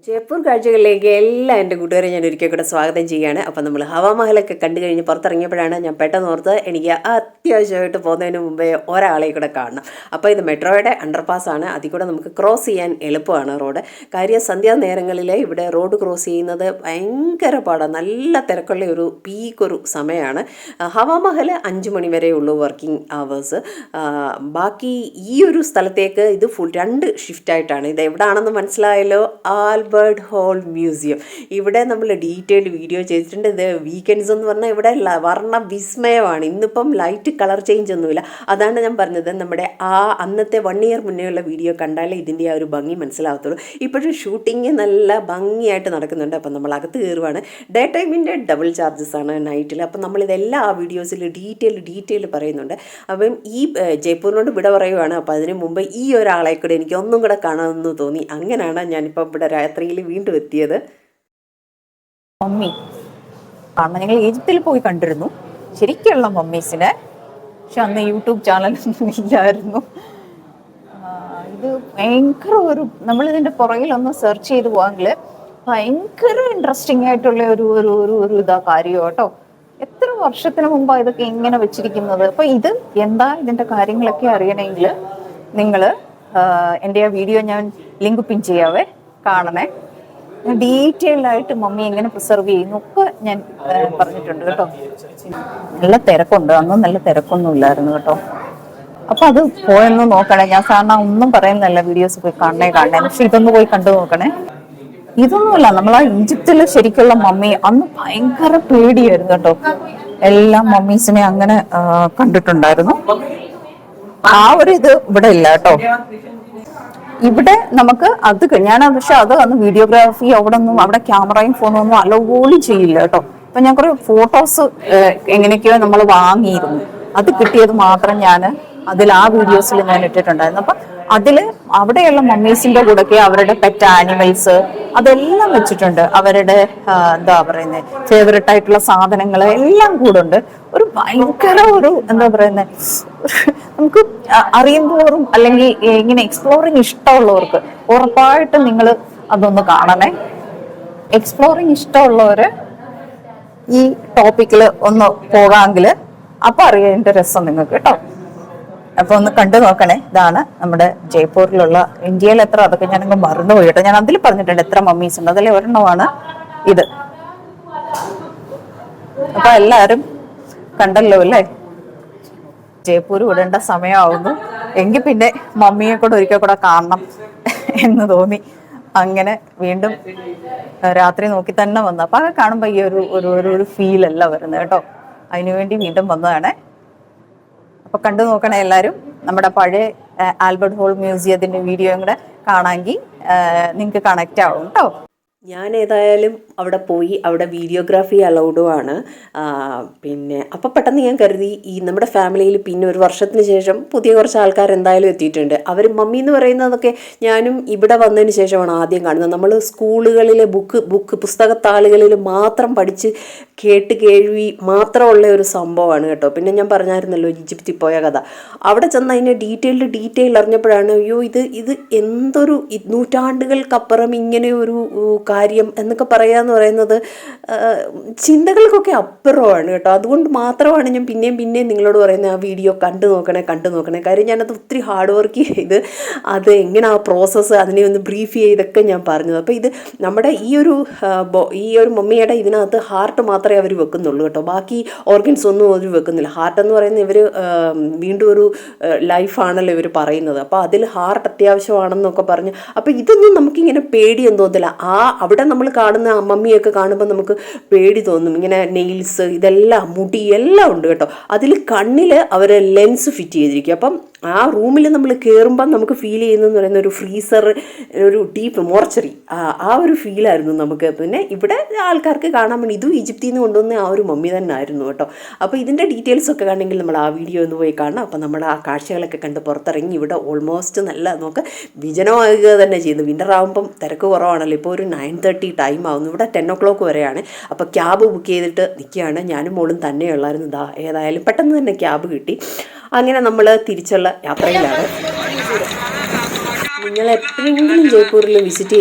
ജയ്പൂർ കാഴ്ചകളിലേക്ക് എല്ലാ എൻ്റെ കൂട്ടുകാരെ ഞാൻ ഒരിക്കൽ കൂടെ സ്വാഗതം ചെയ്യുകയാണ്. അപ്പം നമ്മൾ ഹവാമഹലൊക്കെ കണ്ടു കഴിഞ്ഞ് പുറത്തിറങ്ങിയപ്പോഴാണ് ഞാൻ പെട്ടെന്ന് ഓർത്ത് എനിക്ക് അത്യാവശ്യമായിട്ട് പോകുന്നതിന് മുമ്പേ ഒരാളെ കൂടെ കാണണം. അപ്പോൾ ഇത് മെട്രോയുടെ അണ്ടർപാസ്സാണ്. അതിൽ കൂടെ നമുക്ക് ക്രോസ് ചെയ്യാൻ എളുപ്പമാണ് റോഡ്. കാര്യം സന്ധ്യാനേരങ്ങളിൽ ഇവിടെ റോഡ് ക്രോസ് ചെയ്യുന്നത് ഭയങ്കര പാടാണ്. നല്ല തിരക്കുള്ള ഒരു പീക്കൊരു സമയമാണ്. ഹവാമഹൽ 5 മണി വരെ ഉള്ളൂ വർക്കിംഗ് അവേഴ്സ്. ബാക്കി ഈ ഒരു സ്ഥലത്തേക്ക് ഇത് ഫുൾ 2 ഷിഫ്റ്റായിട്ടാണ്. ഇത് എവിടെയാണെന്ന് മനസ്സിലായല്ലോ, ആൽബർട്ട് ഹോൾ മ്യൂസിയം. ഇവിടെ നമ്മൾ ഡീറ്റെയിൽഡ് വീഡിയോ ചെയ്തിട്ടുണ്ട്. ഇത് വീക്കെൻഡ്സ് എന്ന് പറഞ്ഞാൽ ഇവിടെ വർണ്ണ വിസ്മയമാണ്. ഇന്നിപ്പം ലൈറ്റ് കളർ ചേഞ്ച് ഒന്നുമില്ല. അതാണ് ഞാൻ പറഞ്ഞത്, നമ്മുടെ അന്നത്തെ 1 ഇയർ മുന്നേ ഉള്ള വീഡിയോ കണ്ടാലേ ഇതിൻ്റെ ആ ഒരു ഭംഗി മനസ്സിലാകത്തുള്ളൂ. ഇപ്പോഴും ഷൂട്ടിങ് നല്ല ഭംഗിയായിട്ട് നടക്കുന്നുണ്ട്. അപ്പം നമ്മൾ അകത്ത് കയറുവാണ്. ഡേ ടൈമിൻ്റെ ഡബിൾ ചാർജസ് ആണ് നൈറ്റിൽ. അപ്പം നമ്മളിതെല്ലാം ആ വീഡിയോസിൽ ഡീറ്റെയിൽ പറയുന്നുണ്ട്. അപ്പം ഈ ജയ്പൂരിനോട് ഇവിടെ പറയുവാണ്. അപ്പോൾ അതിന് മുമ്പ് ഈ ഒരാളെ കൂടെ എനിക്ക് ഒന്നും കൂടെ കാണാമെന്ന് തോന്നി. അങ്ങനെയാണ് ഞാനിപ്പോൾ ഇവിടെ രാത്രിയിൽ വീണ്ടും എത്തിയത്. മമ്മി കാരണം ഞങ്ങൾ ഈജിപ്തിൽ പോയി കണ്ടിരുന്നു ശരിക്കുള്ള മമ്മീസിനെ. പക്ഷെ അന്ന് യൂട്യൂബ് ചാനലൊന്നും ഇല്ലായിരുന്നു. ഇത് ഭയങ്കര ഒരു നമ്മളിതിൻ്റെ പുറകിലൊന്ന് സെർച്ച് ചെയ്ത് പോകാമെങ്കിൽ ഭയങ്കര ഇൻട്രസ്റ്റിംഗ് ആയിട്ടുള്ള ഒരു ഇതാ കാര്യം കേട്ടോ. എത്ര വർഷത്തിന് മുമ്പാണ് ഇതൊക്കെ ഇങ്ങനെ വെച്ചിരിക്കുന്നത്. അപ്പോൾ ഇത് എന്താ ഇതിൻ്റെ കാര്യങ്ങളൊക്കെ അറിയണമെങ്കിൽ നിങ്ങൾ എൻ്റെ ആ വീഡിയോ ഞാൻ ലിങ്ക് പിൻ ചെയ്യാവേ, കാണണേ. ഡീറ്റെയിൽഡ് ആയിട്ട് മമ്മി എങ്ങനെ പ്രിസർവ് ചെയ്യുന്നു ഒക്കെ ഞാൻ പറഞ്ഞിട്ടുണ്ട് കേട്ടോ. നല്ല തിരക്കുണ്ട്, അന്ന് നല്ല തിരക്കൊന്നും ഇല്ലായിരുന്നു കേട്ടോ. അപ്പൊ അത് പോയെന്ന് നോക്കണേ. ഞാൻ സാറിന് ഒന്നും പറയുന്നല്ല, വീഡിയോസ് പോയി കാണണേ. പക്ഷെ ഇതൊന്ന് പോയി കണ്ടു നോക്കണേ. ഇതൊന്നുമല്ല, നമ്മളാ ഈജിപ്തിൽ ശരിക്കുള്ള മമ്മി അന്ന് ഭയങ്കര പേടിയായിരുന്നു കേട്ടോ. എല്ലാ മമ്മീസിനെ അങ്ങനെ കണ്ടിട്ടുണ്ടായിരുന്നു. ആ ഒരു ഇത് ഇവിടെ ഇല്ല കേട്ടോ. ഇവിടെ നമുക്ക് അത് പക്ഷെ അത് അന്ന് വീഡിയോഗ്രാഫി അവിടെ ക്യാമറയും ഫോണും ഒന്നും അലോ പോലും ചെയ്യില്ല കേട്ടോ. അപ്പൊ ഞാൻ കുറെ ഫോട്ടോസ് എങ്ങനെയൊക്കെയോ നമ്മൾ വാങ്ങിയിരുന്നു. അത് കിട്ടിയത് മാത്രം ഞാൻ അതിൽ ആ വീഡിയോസിൽ ഞാൻ ഇട്ടിട്ടുണ്ടായിരുന്നു. അപ്പൊ അതില് അവിടെയുള്ള മമ്മീസിന്റെ കൂടെയൊക്കെ അവരുടെ പെറ്റ് ആനിമൽസ് അതെല്ലാം വെച്ചിട്ടുണ്ട്. അവരുടെ എന്താ പറയുന്നത് ഫേവറേറ്റ് ആയിട്ടുള്ള സാധനങ്ങൾ എല്ലാം കൂടെ ഉണ്ട്. ഒരു ഭയങ്കര ഒരു എന്താ പറയുന്നത്, നമുക്ക് അറിയുമ്പോഴും അല്ലെങ്കിൽ ഇങ്ങനെ എക്സ്പ്ലോറിങ് ഇഷ്ടമുള്ളവർക്ക് ഉറപ്പായിട്ടും നിങ്ങൾ അതൊന്ന് കാണണേ. എക്സ്പ്ലോറിങ് ഇഷ്ടമുള്ളവര് ഈ ടോപ്പിക്കിൽ ഒന്ന് പോകാമെങ്കിൽ അപ്പൊ അറിയാം ഇതിന്റെ രസം നിങ്ങൾക്ക് കേട്ടോ. അപ്പൊ ഒന്ന് കണ്ടു നോക്കണേ. ഇതാണ് നമ്മുടെ ജയ്പൂരിലുള്ള, ഇന്ത്യയിൽ എത്ര അതൊക്കെ ഞാനങ്ങ് മറന്നുപോയി കേട്ടോ. ഞാൻ അതിൽ പറഞ്ഞിട്ടുണ്ട് എത്ര മമ്മീസ് ഉണ്ട്, അതിൽ ഒരെണ്ണമാണ് ഇത്. അപ്പൊ എല്ലാരും കണ്ടല്ലോ അല്ലേ. ജയ്പൂർ വിടേണ്ട സമയമാവുന്നു. എങ്കിൽ പിന്നെ മമ്മിയെ കൂടെ ഒരിക്കൽ കൂടെ കാണണം എന്ന് തോന്നി. അങ്ങനെ വീണ്ടും രാത്രി നോക്കി തന്നെ വന്നു. അപ്പൊ അത് കാണുമ്പോ ഈ ഒരു ഫീലല്ല വരുന്നത് കേട്ടോ. അതിനുവേണ്ടി വീണ്ടും വന്നതാണ്. അപ്പൊ കണ്ടു നോക്കണേ എല്ലാവരും. നമ്മുടെ പഴയ ആൽബർട്ട് ഹോൾ മ്യൂസിയത്തിന്റെ വീഡിയോയും കൂടെ കാണാമെങ്കിൽ നിങ്ങൾക്ക് കണക്റ്റ് ആവും കേട്ടോ. ഞാൻ ഏതായാലും അവിടെ പോയി. അവിടെ വീഡിയോഗ്രാഫി അലൗഡുമാണ്. പിന്നെ അപ്പോൾ പെട്ടെന്ന് ഞാൻ കരുതി ഈ നമ്മുടെ ഫാമിലിയിൽ പിന്നെ ഒരു വർഷത്തിന് ശേഷം പുതിയ കുറച്ച് ആൾക്കാർ എന്തായാലും എത്തിയിട്ടുണ്ട്. അവർ മമ്മി എന്ന് പറയുന്നതൊക്കെ ഞാനും ഇവിടെ വന്നതിന് ശേഷമാണ് ആദ്യം കാണുന്നത്. നമ്മൾ സ്കൂളുകളിലെ പുസ്തകത്താളുകളിൽ മാത്രം പഠിച്ച് കേൾവി മാത്രമുള്ള ഒരു സംഭവമാണ് കേട്ടോ. പിന്നെ ഞാൻ പറഞ്ഞായിരുന്നല്ലോ ഈജിപ്തിൽ പോയ കഥ. അവിടെ ചെന്ന് അതിനെ ഡീറ്റെയിൽ അറിഞ്ഞപ്പോഴാണ് അയ്യോ ഇത് എന്തൊരു നൂറ്റാണ്ടുകൾക്കപ്പുറം ഇങ്ങനെ ഒരു കാര്യം എന്നൊക്കെ പറയാന്ന് പറയുന്നത് ചിന്തകൾക്കൊക്കെ അപ്പുറമാണ് കേട്ടോ. അതുകൊണ്ട് മാത്രമാണ് ഞാൻ പിന്നെയും നിങ്ങളോട് പറയുന്നത് ആ വീഡിയോ കണ്ടു നോക്കണേ. കാര്യം ഞാനത് ഒത്തിരി ഹാർഡ് വർക്ക് ചെയ്ത് അത് എങ്ങനെ ആ പ്രോസസ്സ് അതിനെ ഒന്ന് ബ്രീഫ് ചെയ്തൊക്കെ ഞാൻ പറഞ്ഞത്. അപ്പോൾ ഇത് നമ്മുടെ ഈ ഒരു മമ്മിയുടെ ഇതിനകത്ത് ഹാർട്ട് മാത്രമേ അവർ വെക്കുന്നുള്ളൂ കേട്ടോ. ബാക്കി ഓർഗൻസ് ഒന്നും അവർ വെക്കുന്നില്ല. ഹാർട്ട് എന്ന് പറയുന്നത് ഇവർ വീണ്ടും ഒരു ലൈഫാണല്ലോ ഇവർ പറയുന്നത്. അപ്പോൾ അതിൽ ഹാർട്ട് അത്യാവശ്യമാണെന്നൊക്കെ പറഞ്ഞ് അപ്പോൾ ഇതൊന്നും നമുക്കിങ്ങനെ പേടിയൊന്നും തോന്നില്ല. അവിടെ നമ്മൾ കാണുന്ന മമ്മിയൊക്കെ കാണുമ്പോൾ നമുക്ക് പേടി തോന്നും. ഇങ്ങനെ നെയിൽസ് ഇതെല്ലാം മുടി എല്ലാം ഉണ്ട് കേട്ടോ. അതിൽ കണ്ണിൽ അവർ ലെൻസ് ഫിറ്റ് ചെയ്തിരിക്കും. അപ്പം ആ റൂമിൽ നമ്മൾ കയറുമ്പം നമുക്ക് ഫീൽ ചെയ്യുന്നതെന്ന് പറയുന്ന ഒരു ഫ്രീസർ, ഒരു ഡീപ്പ് മോർച്ചറി, ആ ഒരു ഫീലായിരുന്നു നമുക്ക്. പിന്നെ ഇവിടെ ആൾക്കാർക്ക് കാണാൻ വേണ്ടി ഇതും ഈജിപ്തിൽ നിന്ന് കൊണ്ടുവന്ന ആ ഒരു മമ്മി തന്നെ ആയിരുന്നു കേട്ടോ. അപ്പോൾ ഇതിൻ്റെ ഡീറ്റെയിൽസ് ഒക്കെ കാണണമെങ്കിൽ നമ്മൾ ആ വീഡിയോ ഒന്ന് പോയി കാണാം. അപ്പോൾ നമ്മുടെ ആ കാഴ്ചകളൊക്കെ കണ്ട് പുറത്തിറങ്ങി ഇവിടെ ഓൾമോസ്റ്റ് നല്ല നമുക്ക് വിജനമാകുക തന്നെ ചെയ്യുന്നു. വിൻ്റർ ആകുമ്പം തിരക്ക് കുറവാണല്ലോ. ഇപ്പോൾ ഒരു 9:30 ടൈം ആവുന്നു. ഇവിടെ 10 o'clock വരെയാണ്. അപ്പോൾ ക്യാബ് ബുക്ക് ചെയ്തിട്ട് നിൽക്കുകയാണ്. ഞാനും മോളും തന്നെയുള്ളായിരുന്നു. ഏതായാലും പെട്ടെന്ന് തന്നെ ക്യാബ് കിട്ടി. അങ്ങനെ നമ്മൾ തിരിച്ചുള്ള യാത്രയിലാണ്. നിങ്ങൾ എപ്പോഴെങ്കിലും ജയ്പൂരിൽ വിസിറ്റ്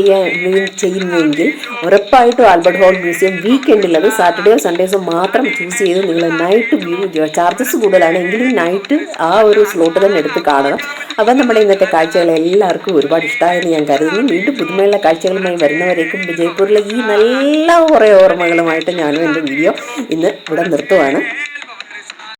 ചെയ്യുന്നെങ്കിൽ ഉറപ്പായിട്ടും ആൽബർട്ട് ഹോൾ മ്യൂസിയം വീക്കെൻഡിൽ, അത് സാറ്റർഡേയോ സൺഡേസോ മാത്രം ചൂസ് ചെയ്ത് നിങ്ങൾ നൈറ്റ് വ്യൂ, ചാർജസ് കൂടുതലാണ് എങ്കിലും നൈറ്റ് ആ ഒരു സ്ലോട്ട് തന്നെ എടുത്ത് കാണണം. അപ്പം നമ്മുടെ ഇന്നത്തെ കാഴ്ചകൾ എല്ലാവർക്കും ഒരുപാട് ഇഷ്ടമായെന്ന് ഞാൻ കരുതുന്നു. വീണ്ടും പുതുമയുള്ള കാഴ്ചകളുമായി വരുന്നവരേക്കും ജയ്പൂരിലെ ഈ നല്ല കുറേ ഓർമ്മകളുമായിട്ട് ഞാനും എൻ്റെ വീഡിയോ ഇന്ന് ഇവിടെ നിർത്തുവാണ്.